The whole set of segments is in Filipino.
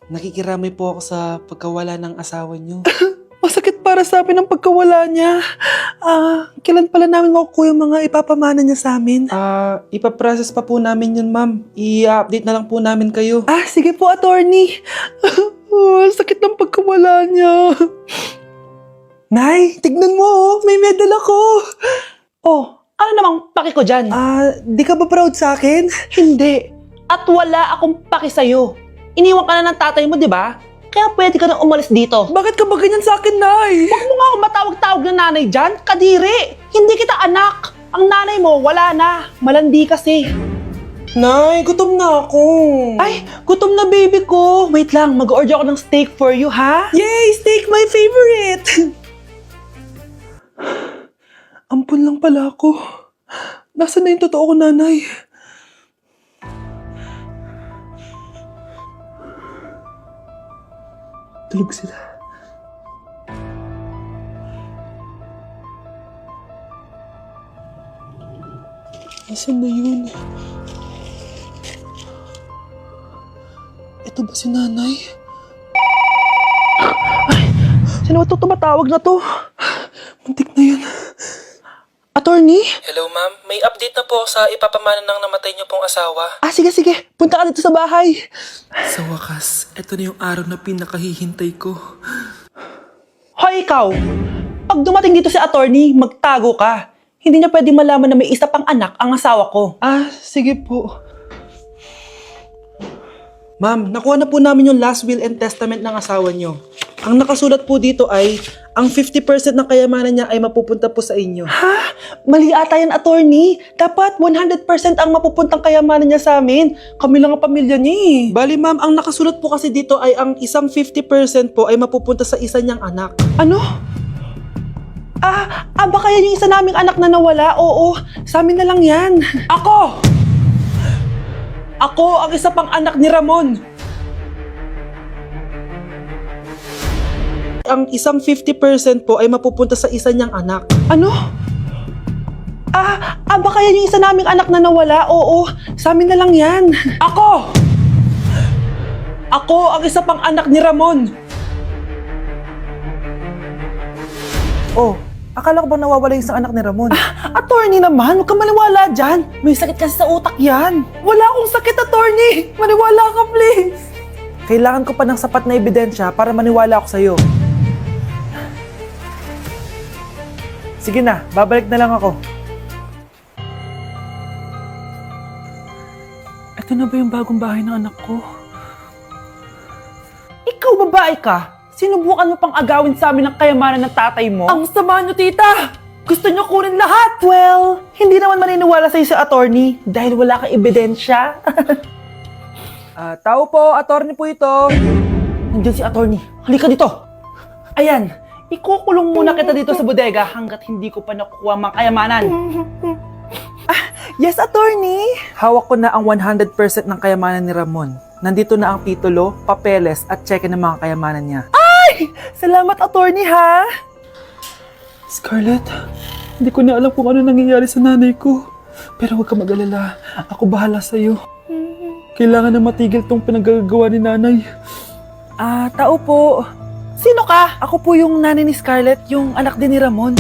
Nakikiramay po ako sa pagkawala ng asawa niyo. Masakit para sa amin ang pagkawala niya. Kailan pala namin makukuha yung mga ipapamana niya sa amin? Ipaprocess pa po namin yun, ma'am. I-update na lang po namin kayo. Sige po, attorney. Sakit ng pagkawala niya. Nay, tignan mo, may medal ako. Ano namang paki ko dyan? Di ka ba proud sa akin? Hindi. At wala akong paki sa'yo. Iniwan ka na ng tatay mo, di ba? Kaya pwede ka na umalis dito. Bakit ka ba ganyan sa akin, Nay? Huwag mo nga akong matawag-tawag na nanay dyan. Kadiri! Hindi kita anak. Ang nanay mo, wala na. Malandi kasi. Nay, gutom na ako. Ay, gutom na baby ko. Wait lang, mag-order ako ng steak for you, ha? Yay! Steak, my favorite! Ampun lang pala ako. Nasaan na yung totoo ko, nanay? Tulog sila. Nasaan na yun? Ito ba si nanay? Sino ba ito tumatawag na to? Muntik na yun. Attorney? Hello, ma'am. May update na po sa ipapamana ng namatay niyo pong asawa. Sige. Punta ka dito sa bahay. Sa wakas, ito na yung araw na pinakahihintay ko. Hoy, ikaw! Pag dumating dito si attorney, magtago ka. Hindi niya pwede malaman na may isa pang anak ang asawa ko. Sige po. Ma'am, nakuha na po namin yung last will and testament ng asawa niyo. Ang nakasulat po dito ay, ang 50% ng kayamanan niya ay mapupunta po sa inyo. Mali ata yan, attorney. Dapat 100% ang mapupuntang kayamanan niya sa amin. Kami lang ang pamilya niya eh. Bali ma'am, ang nakasulat po kasi dito ay ang isang 50% po ay mapupunta sa isa niyang anak. Ano? Baka yan yung isa naming anak na nawala? Oo, sa amin na lang yan. Ako ang isa pang anak ni Ramon. Ang isang 50% po ay mapupunta sa isa niyang anak. Ano? Baka yan yung isa naming anak na nawala? Oo, sa amin na lang yan. Ako ang isa pang anak ni Ramon. Akala ko ba nawawala yung isang anak ni Ramon? Attorney naman, huwag ka maniwala dyan. May sakit kasi sa utak yan. Wala akong sakit, attorney! Maniwala ka, please! Kailangan ko pa ng sapat na ebidensya para maniwala ako sa'yo. Sige na, babalik na lang ako. Ito na ba yung bagong bahay ng anak ko? Ikaw babae ka? Sinubukan mo pang agawin sa amin ng kayamanan ng tatay mo? Ang sama nyo, tita! Gusto nyo kunin lahat! Well, hindi naman maniniwala sa'yo si attorney dahil wala kang ebidensya. Tao po, attorney po ito. Nandiyan si attorney. Halika dito. Ayan, ikukulong muna kita dito sa bodega hanggat hindi ko pa nakukuha mga kayamanan. Yes, attorney! Hawak ko na ang 100% ng kayamanan ni Ramon. Nandito na ang titulo, papeles at cheque ng mga kayamanan niya. Salamat, attorney, ha? Scarlett, hindi ko na alam kung ano nangyayari sa nanay ko. Pero huwag ka mag-alala. Ako bahala sa'yo. Kailangan na matigil tong pinagagawa ni nanay. Tao po. Sino ka? Ako po yung nanay ni Scarlett, yung anak din ni Ramon.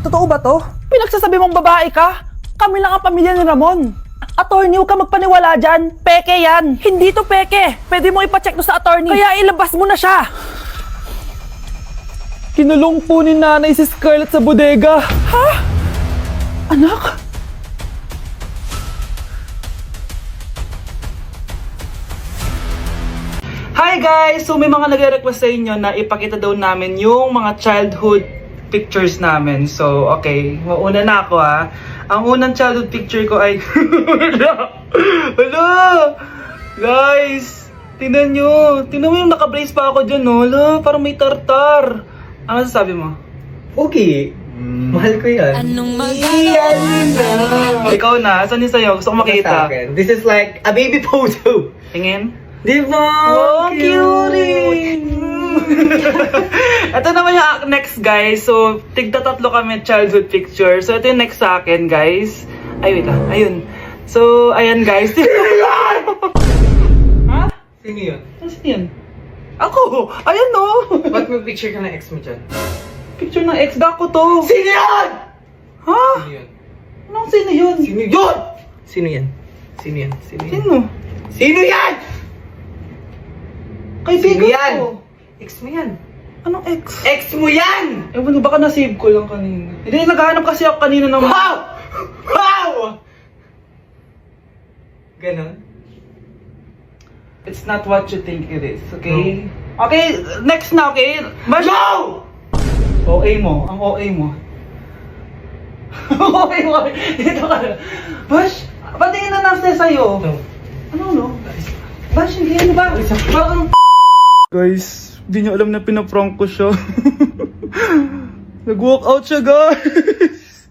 Totoo ba to? Pinagsasabi mong babae ka? Kami lang ang pamilya ni Ramon. Attorney, huwag ka magpaniwala dyan. Peke yan. Hindi to peke. Pwede mo ipacheck to sa attorney. Kaya ilabas mo na siya. Kinulong po ni nanay si Scarlett sa bodega. Ha? Anak? Hi guys! So may mga nagre-request sa inyo na ipakita daw namin yung mga childhood pictures namin. So okay, mauna na ako ha. Ang unang childhood picture ko ay... Hala! Guys! Tingnan nyo! Tingnan mo yung naka-brace pa ako dyan, no? Hala, parang may tartar. Ano sasabi mo? Okay. Mahal ko yan. Anong Ikaw na, saan yung sa'yo? Gusto ko makita. This is like a baby photo. Tingin? Di ba? Oh, cute! Ito naman yung next, guys. So, tigda-tatlo kami childhood picture. So, ito yung next sa akin, guys. Ay, wait lang. Ayun. So, ayan, guys. Sino yun? Ha? Sino yun? Ano yun? Ako! Ayan no! Ba't may picture ka ng ex mo dyan? Picture ng ex ko to. Sino yan? Ha? Sino yan? Anong sino yun? Sino yun? Sino yan? Sino yan? Sino yan? Sino? Sino yan? Kaibigan Sino yan? ko. Ex mo yan. Anong ex? Ex mo yan! Ewan ko, baka na-save ko lang kanina. Hindi, naghahanap kasi ako kanina ng... Wow! Wow! Ganon? It's not what you think it is, okay? Okay, next na, okay? Bash! No! OA mo, ang OA mo. OA mo, dito ka na. Bash, patingin na nasa sa'yo. No. Ano? Bash, hindi ano ba? Parang... Guys, di nyo alam na pinaprank ko siya. Nag-walk out siya, guys.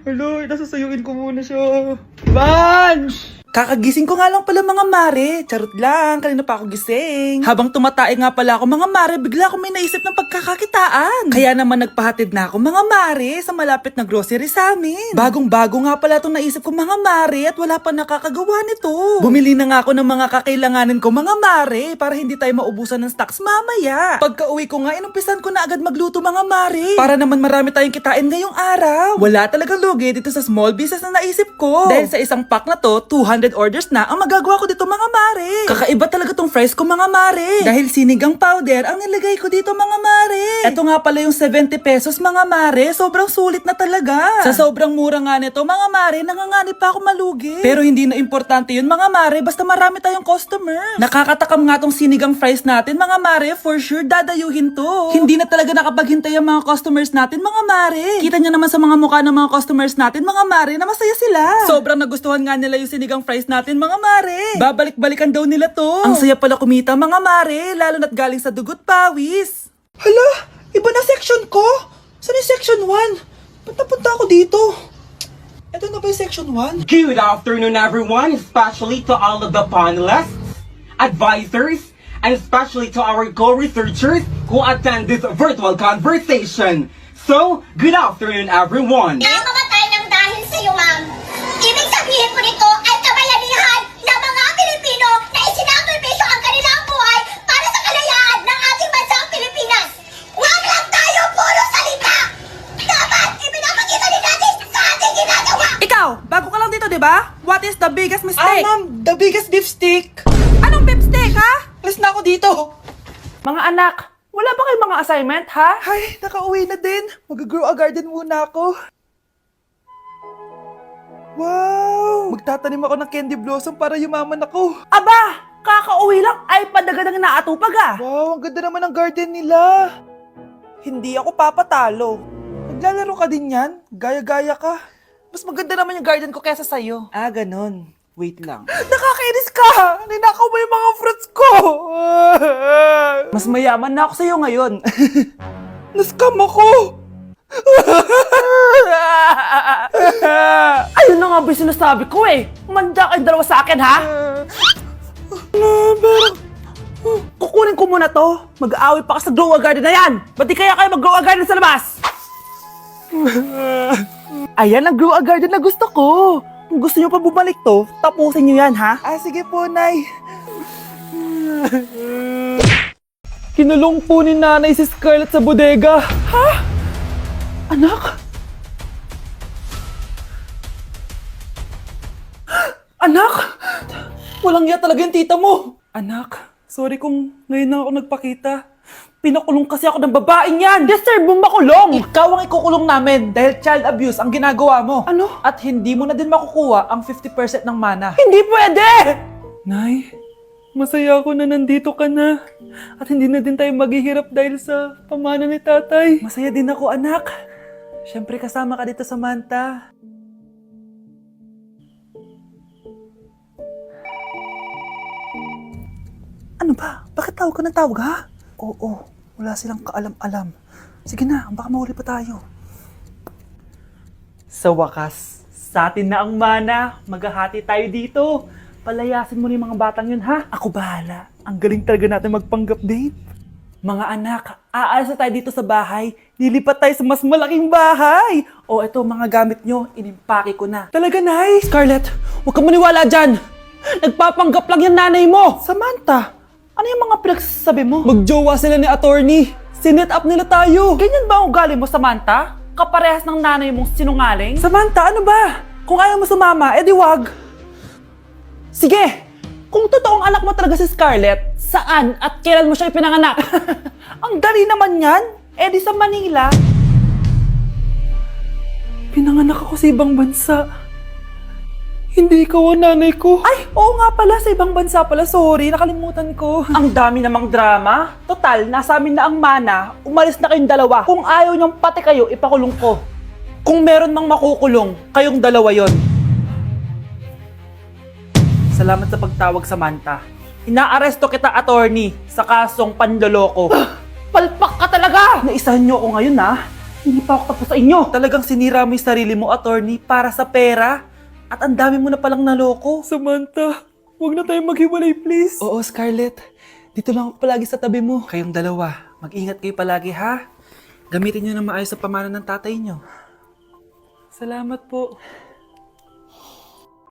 Hello, nasasayuin ko muna siya. Bansh! Kakagising ko nga lang pala mga mare. Charot lang, kanina pa ako gising. Habang tumatae nga pala ako mga mare, bigla ako may naisip ng pagkakakitaan. Kaya naman nagpahatid na ako mga mare sa malapit na grocery sa amin. Bagong-bago nga pala itong naisip ko mga mare at wala pa nakakagawa nito. Bumili na nga ako ng mga kakailanganin ko mga mare para hindi tayo maubusan ng stocks mamaya. Pagka uwi ko nga, inumpisan ko na agad magluto mga mare. Para naman marami tayong kitain ngayong araw. Wala talagang lugi dito sa small business na naisip ko. Dahil sa isang pack na to, 200 orders na ang magagawa ko dito mga mare. Kakaiba talaga tong fries ko mga mare. Dahil sinigang powder ang nilagay ko dito mga mare. Ito nga pala yung 70 pesos mga mare. Sobrang sulit na talaga. Sa sobrang mura nga nito mga mare, nanganganib pa ako malugi. Pero hindi na importante yun mga mare, basta marami tayong customers. Nakakatakam nga tong sinigang fries natin mga mare, for sure dadayuhin to. Hindi na talaga nakapaghintay ang mga customers natin mga mare. Kita niyo naman sa mga mukha ng mga customers natin mga mare na masaya sila. Sobrang nagustuhan nga nila yung sinigang fries natin mga mare. Babalik-balikan daw nila to. Ang saya pala kumita mga mare, lalo na't galing sa dugot pawis. Hala, iba na section ko. Saan yung section 1? Punta ako dito. Ito na ba yung section 1? Good afternoon, everyone, especially to all of the panelists, advisors, and especially to our co-researchers who attend this virtual conversation. So, good afternoon, everyone. Nakamatay ng dahil sa iyo, ma'am. Ibig sabihin po nito ay kabayanihan ng mga Pilipino na isinakripisyo ang kanilang buhay para sa kalayaan ng ating bansang Pilipinas. Huwag lang tayo puro salita! Dapat ipinapakita din natin sa ating ginagawa! Ikaw, bago ka lang dito, di ba? What is the biggest mistake? Ma'am, the biggest beef stick. Anong beef steak, ha? Alis na ako dito. Mga anak, wala ba kayong mga assignment, ha? Ay, nakauwi na din. Mag-grow a garden muna ako. Wow! Magtatanim ako ng candy blossom para yumaman ako. Aba, kakauwi lang ay padagadang naatupag, ah. Wow, ang ganda naman ng garden nila. Hindi ako papatalo. Maglalaro ka din yan? Gaya-gaya ka. Mas maganda naman yung garden ko kesa sa'yo. Ah, ganun. Wait lang. Nakakainis ka! Ninakaw mo yung mga fruits ko! Mas mayaman na ako sa'yo ngayon. Nascam ako! Ayun na nga ba yung sinasabi ko eh. Manda kayong dalawa sa akin, ha? Kukunin ko muna to. Mag-aaway pa ka sa grow a garden na yan. Ba't di kaya kayo mag-grow a garden sa labas? Ayan ang grow a garden na gusto ko. Kung gusto nyo pa bumalik to, tapusin nyo yan, ha? Ah, sige po, Nay. Kinulong po ni Nanay si Scarlett sa bodega. Ha? Anak? Anak? Walang iya talaga yung tita mo. Anak, sorry kung ngayon na ako nagpakita. Pinakulong kasi ako ng babaeng yan! Deserve mong makulong! Ikaw ang ikukulong namin dahil child abuse ang ginagawa mo. Ano? At hindi mo na din makukuha ang 50% ng mana. Hindi pwede! Nay, masaya ako na nandito ka na. At hindi na din tayo maghihirap dahil sa pamana ni tatay. Masaya din ako, anak. Siyempre kasama ka dito sa Manta. Ano ba? Bakit tawag ka ng tawag, ha? Oo, wala silang kaalam-alam. Sige na, baka mahuli pa tayo. Sa wakas, sa atin na ang mana. Maghahati tayo dito. Palayasin mo na yung mga batang yun, ha? Ako bahala. Ang galing talaga natin magpanggap date. Mga anak, aalis na tayo dito sa bahay. Lilipat tayo sa mas malaking bahay. O eto, mga gamit nyo, inimpake ko na. Talaga, Nay? Scarlett, huwag kang maniwala dyan. Nagpapanggap lang yung nanay mo. Samantha, Ano yung mga pinagsasabi mo? Magjowa sila ni attorney. Sinet up nila tayo. Ganyan ba ang ugali mo, Samantha? Kaparehas ng nanay mong sinungaling? Samantha, ano ba? Kung ayaw mo sumama, edi wag. Sige! Kung totoong anak mo talaga si Scarlett, saan at kailan mo siya ipinanganak? Ang dali naman yan. Edi sa Manila. Pinanganak ako sa ibang bansa. Hindi ikaw ang nanay ko. Ay, oo nga pala, sa ibang bansa pala. Sorry, nakalimutan ko. Ang dami namang drama. Total, nasa amin na ang mana. Umalis na kayong dalawa. Kung ayaw niyong pati kayo, ipakulong ko. Kung meron mang makukulong, kayong dalawa yon. Salamat sa pagtawag, Samantha. Inaaresto kita, attorney, sa kasong panloloko. Palpak ka talaga! Naisahan niyo ako ngayon, ha? Hindi pa ako tapos sa inyo. Talagang sinira mo yung sarili mo, attorney, para sa pera. At ang dami mo na palang naloko. Samantha, huwag na tayong maghiwalay, please. Oo, Scarlett. Dito lang ako palagi sa tabi mo. Kayong dalawa, mag-ingat kayo palagi, ha? Gamitin niyo na maayos sa pamana ng tatay niyo. Salamat po.